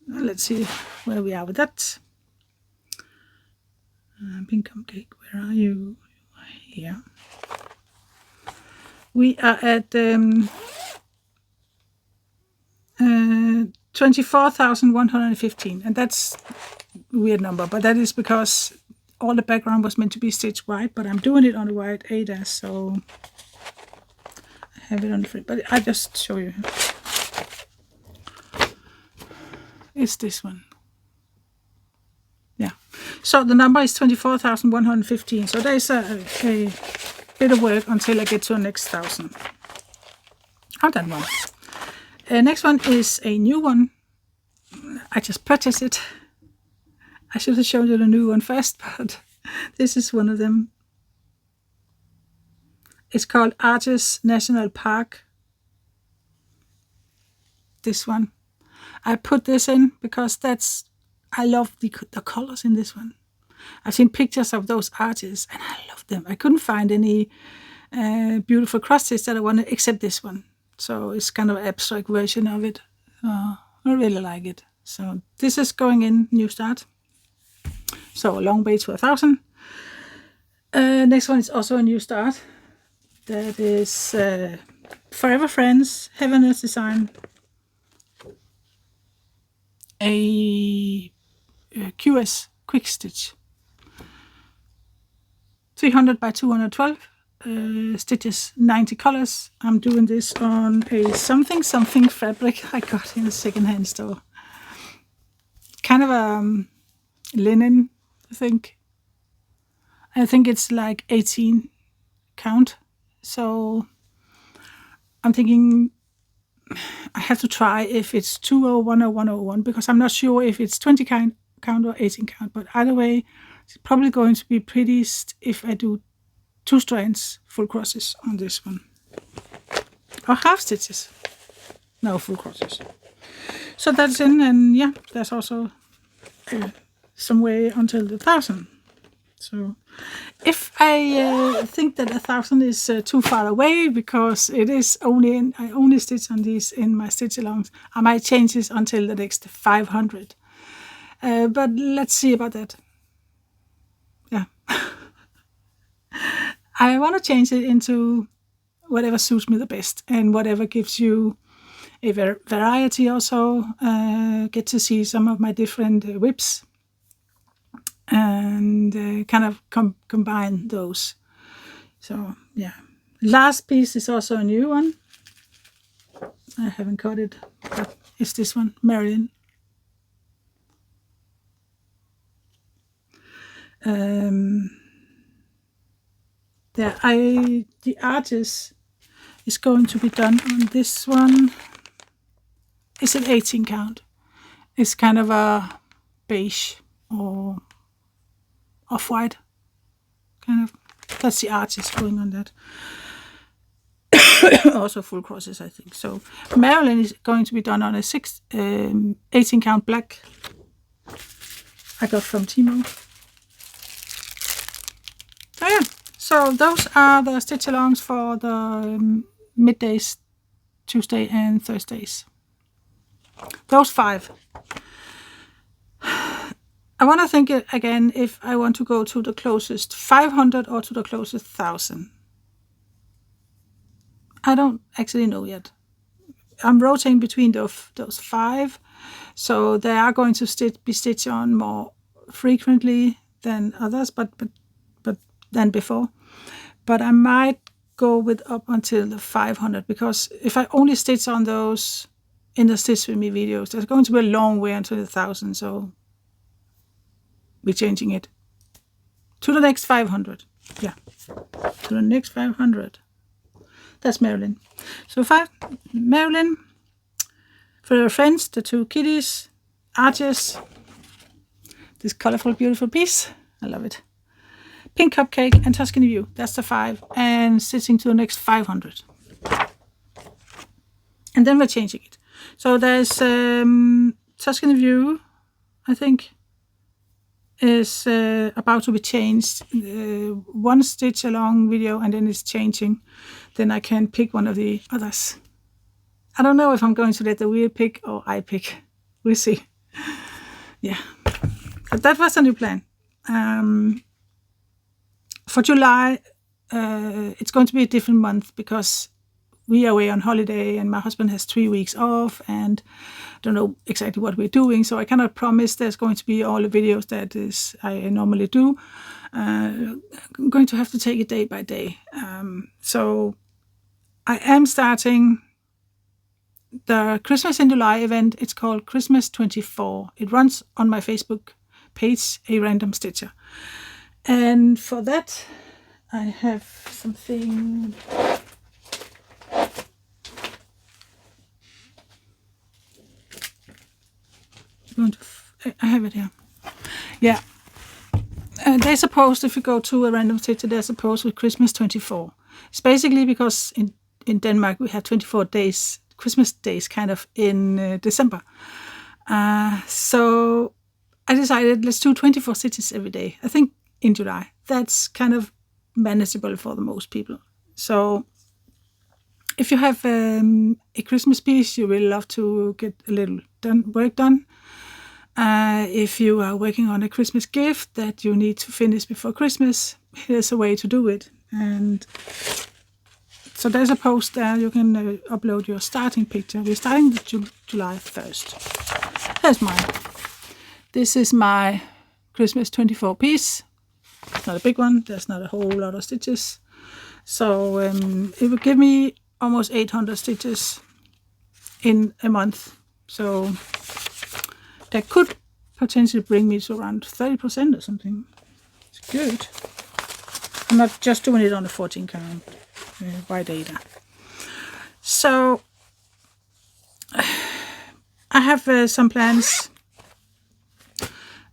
Let's see where we are with that. Pink Cupcake, where are you? Here. We are at 24,115, and that's a weird number, but that is because all the background was meant to be stitched white, but I'm doing it on the white Ada, so I have it on the front, but I just show you. It's this one. Yeah. So the number is 24,115. So there's a bit of work until I get to the next 1,000. I've done one. Next one is a new one. I just purchased it. I should have shown you the new one first, but this is one of them. It's called Arches National Park. This one. I put this in because I love the colors in this one. I've seen pictures of those arches and I love them. I couldn't find any beautiful cross stitch that I wanted except this one. So it's kind of an abstract version of it. I really like it. So this is going in New Start. So a long way to 1,000. Next one is also a New Start. That is Forever Friends, Heaven's Design. A QS quick stitch, 300 by 212 stitches, 90 colors. I'm doing this on a something fabric I got in a secondhand store. Kind of a linen, I think. I think it's like 18 count. So I'm thinking I have to try if it's 201 or 101 because I'm not sure if it's 20 count or 18 count. But either way, it's probably going to be prettiest if I do 2 strands full crosses on this one. Or half stitches. No, full crosses. So that's in, and yeah, there's also some way until the 1,000. So if I think that 1,000 is too far away because it is I only stitch on these in my stitch alongs, I might change this until the next 500. But let's see about that. Yeah. I want to change it into whatever suits me the best and whatever gives you a variety also. Get to see some of my different whips. And kind of combine those. So yeah, last piece is also a new one. I haven't cut it, but it's this one, Marilyn. The arches is going to be done on this one. It's an 18 count. It's kind of a beige or off-white, kind of. That's the arches going on that. Also full crosses, I think. So Marilyn is going to be done on a 18 count black I got from Timo. So yeah, so those are the stitch alongs for the middays, Tuesday and Thursdays. Those 5. I want to think again if I want to go to the closest 500 or to the closest 1,000. I don't actually know yet. I'm rotating between those 5, so they are going to be stitched on more frequently than others, but than before. But I might go with up until the 500, because if I only stitch on those in the Stitch With Me videos, there's going to be a long way until the 1,000, so we're changing it to the next 500. Yeah, to the next 500. That's Marilyn. So Marilyn, for her friends, the 2 kitties, arches, this colorful, beautiful piece. I love it. Pink Cupcake and Tuscany View. That's the 5. And stitching to the next 500. And then we're changing it. So there's Tuscany View, I think, is about to be changed. 1 stitch along video, and then it's changing. Then I can pick one of the others. I don't know if I'm going to let the wheel pick or I pick. We'll see. Yeah, but that was a new plan. For July, it's going to be a different month because we are away on holiday and my husband has 3 weeks off, and I don't know exactly what we're doing, so I cannot promise there's going to be all the videos that I normally do. I'm going to have to take it day by day. So I am starting the Christmas in July event. It's called Christmas 24. It runs on my Facebook page, A Random Stitcher. And for that, I have something. I have it here. Yeah. They're supposed, if you go to A Random Stitcher, they're supposed with Christmas 24. It's basically because in Denmark we have 24 days, Christmas days, kind of in December. So I decided let's do 24 stitches every day. I think in July. That's kind of manageable for the most people. So if you have a Christmas piece you really love to get a little work done, if you are working on a Christmas gift that you need to finish before Christmas, here's a way to do it. And so there's a post there. You can upload your starting picture. We're starting July 1st. There's mine. This is my Christmas 24 piece. It's not a big one. There's not a whole lot of stitches. So it will give me almost 800 stitches in a month. So that could potentially bring me to around 30% or something. It's good. I'm not just doing it on a 14 count by data. So I have some plans,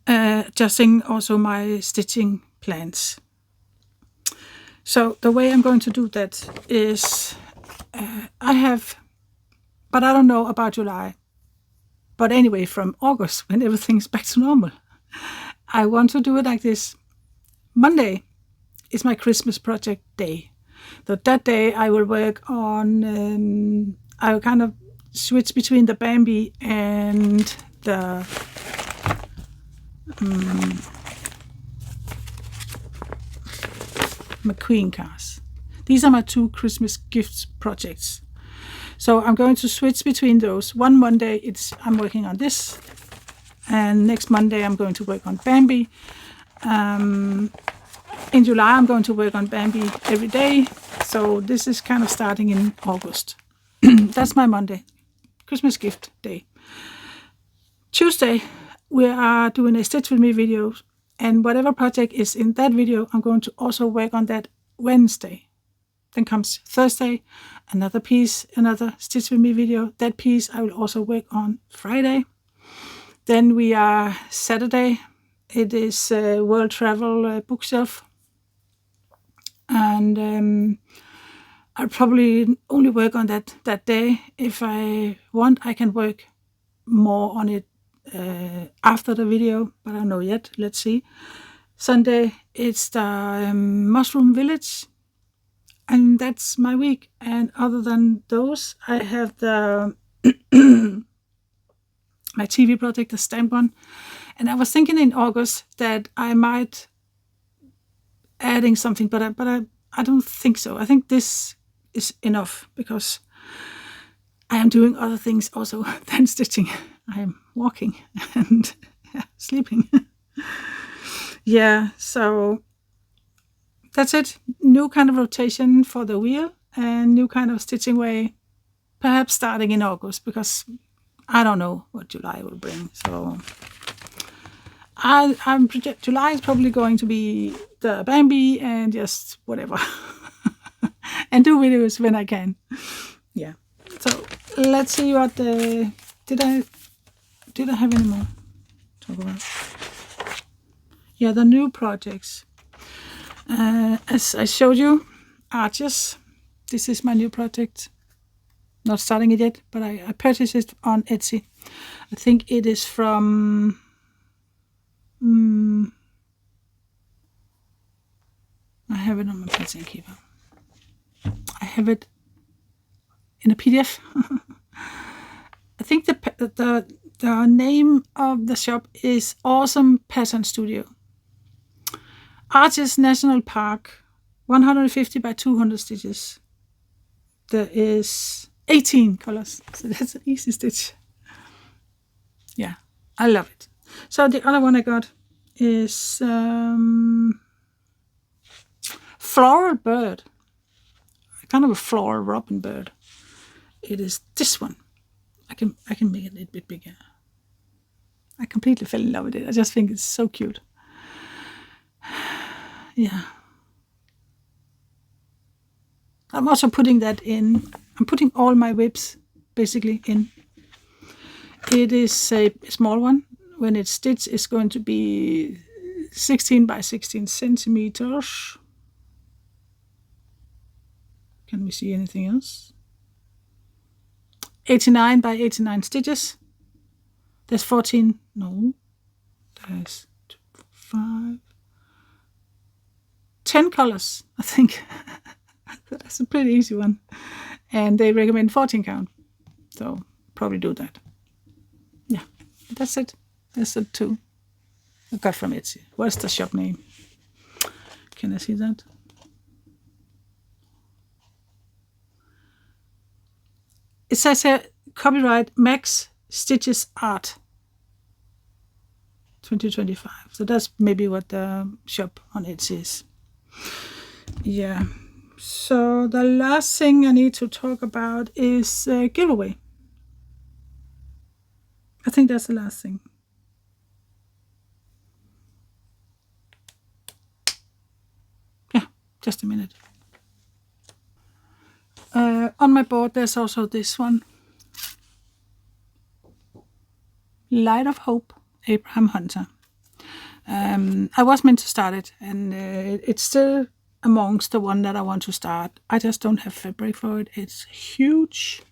adjusting also my stitching plans. So the way I'm going to do that is but I don't know about July. But anyway, from August, when everything's back to normal, I want to do it like this. Monday is my Christmas project day. So that day I will work on, I will kind of switch between the Bambi and the McQueen cars. These are my 2 Christmas gifts projects. So I'm going to switch between those. One Monday I'm working on this, and next Monday I'm going to work on Bambi. In July I'm going to work on Bambi every day. So this is kind of starting in August. That's my Monday, Christmas gift day. Tuesday we are doing a Stitch With Me video, and whatever project is in that video I'm going to also work on that Wednesday. Then comes Thursday, another piece, another Stitch With Me video. That piece I will also work on Friday. Then we are Saturday. It is a world travel bookshelf, and I'll probably only work on that day. If I want, I can work more on it after the video, but I don't know yet. Let's see. Sunday, it's the Mushroom Village, and that's my week. And other than those, I have the my TV project, the stamp one. And I was thinking in August that I might adding something, but I don't think so. I think this is enough because I am doing other things also than stitching. I am walking and sleeping. Yeah, so that's it. New kind of rotation for the wheel and new kind of stitching way, perhaps starting in August, because I don't know what July will bring. So July is probably going to be the Bambi and just whatever. And do videos when I can. Yeah. So let's see what did I have any more to talk about? Yeah, the new projects. As I showed you, Arches. This is my new project. Not starting it yet, but I purchased it on Etsy. I think it is from I have it on my pattern keeper. I have it in a PDF. I think the name of the shop is Awesome Pattern Studio. Arches National Park, 150 by 200 stitches. There is 18 colors, so that's an easy stitch. Yeah, I love it. So the other one I got is Floral Bird, kind of a floral robin bird. It is this one. I can make it a little bit bigger. I completely fell in love with it. I just think it's so cute. Yeah. I'm also putting that in. I'm putting all my whips basically in. It is a small one. When it's stitched, it's going to be 16 by 16 centimeters. Can we see anything else? 89 by 89 stitches. There's 14. No. There's 5. 10 colors, I think. That's a pretty easy one. And they recommend 14 count. So probably do that. Yeah, that's it. That's the 2 I got from Etsy. What's the shop name? Can I see that? It says here, copyright Max Stitches Art 2025. So that's maybe what the shop on Etsy is. Yeah. So the last thing I need to talk about is giveaway. I think that's the last thing. Yeah, just a minute. On my board, there's also this one. Light of Hope, Abraham Hunter. I was meant to start it, and it's still amongst the one that I want to start. I just don't have fabric for it. It's huge.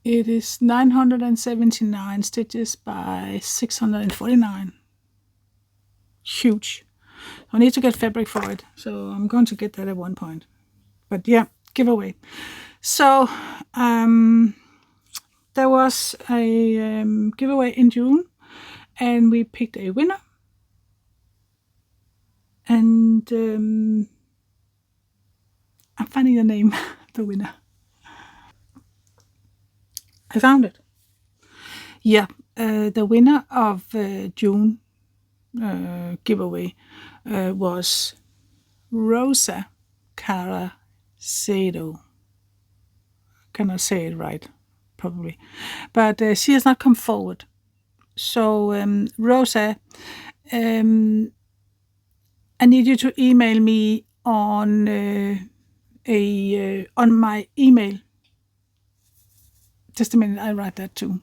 It is 979 stitches by 649. Huge. I need to get fabric for it, so I'm going to get that at one point. But yeah, giveaway. So there was a giveaway in June, and we picked a winner. And I'm finding the name of the winner. I found it. Yeah, the winner of June giveaway was Rosa Caracedo. Cannot say it right, probably. But she has not come forward. So, Rosa, I need you to email me on on my email. Just a minute, I'll write that too.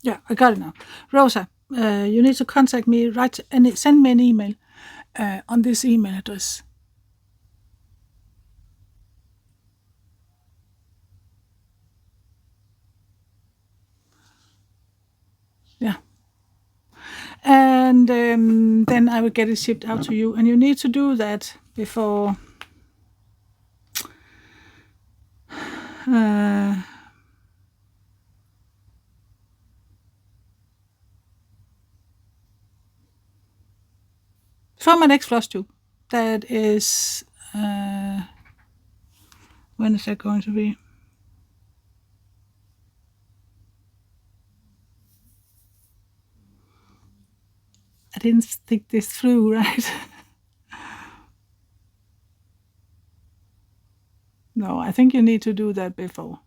Yeah, I got it now. Rosa, you need to contact me, and send me an email on this email address. Yeah. And then I will get it shipped out to you. And you need to do that before for my next floss tube. That is, when is that going to be? I didn't think this through, right? No, I think you need to do that before.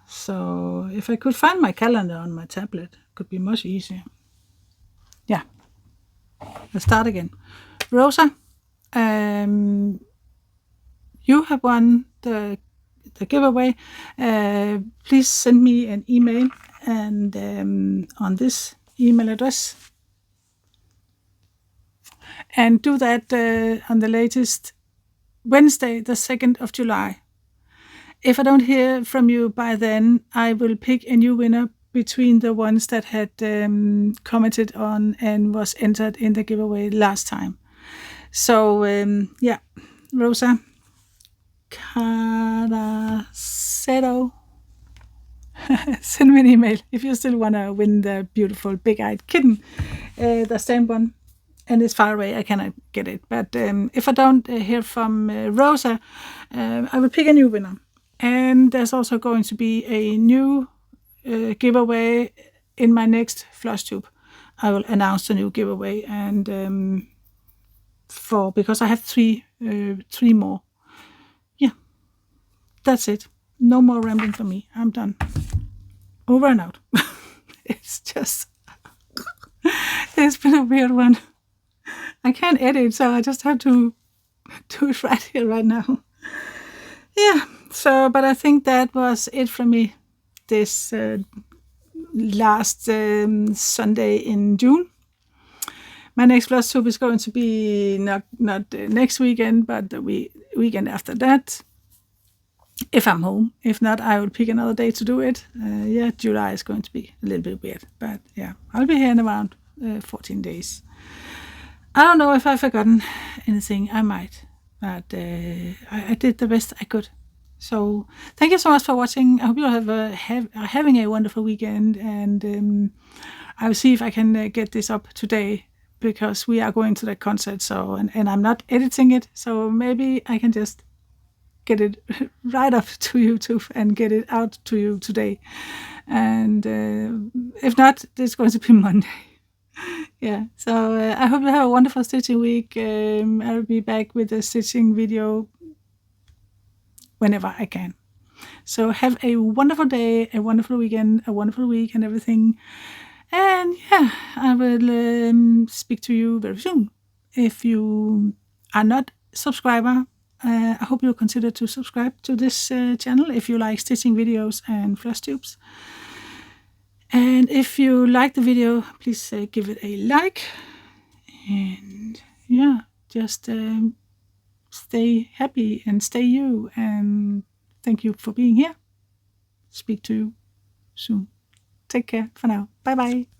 So if I could find my calendar on my tablet, it could be much easier. Yeah. Let's start again. Rosa, you have won the giveaway. Please send me an email and on this email address. And do that on the latest Wednesday, the 2nd of July. If I don't hear from you by then, I will pick a new winner between the ones that had commented on and was entered in the giveaway last time. So, yeah, Rosa Caracedo, send me an email if you still want to win the beautiful big-eyed kitten, the stamped one. And it's far away, I cannot get it. But if I don't hear from Rosa, I will pick a new winner. And there's also going to be a new giveaway in my next FLOSSTUBE. I will announce the new giveaway, and because I have three more. Yeah, that's it. No more rambling for me. I'm done. Over and out. It's been a weird one. I can't edit, so I just have to do it right here, right now. Yeah, so, but I think that was it from me this last Sunday in June. My next FLOSSTUBE is going to be not next weekend, but the weekend after that, if I'm home. If not, I will pick another day to do it. Yeah, July is going to be a little bit weird, but yeah, I'll be here in around 14 days. I don't know if I've forgotten anything. I might, but I did the best I could. So thank you so much for watching. I hope you are having a wonderful weekend, and I will see if I can get this up today, because we are going to the concert. So and I'm not editing it, so maybe I can just get it right up to YouTube and get it out to you today. And if not, it's going to be Monday. Yeah, so I hope you have a wonderful stitching week. I'll be back with a stitching video whenever I can. So have a wonderful day, a wonderful weekend, a wonderful week and everything. And yeah, I will speak to you very soon. If you are not a subscriber, I hope you'll consider to subscribe to this channel if you like stitching videos and FLOSSTUBEs. And if you like the video, please give it a like. And yeah, just stay happy and stay you. And thank you for being here. Speak to you soon. Take care for now. Bye bye.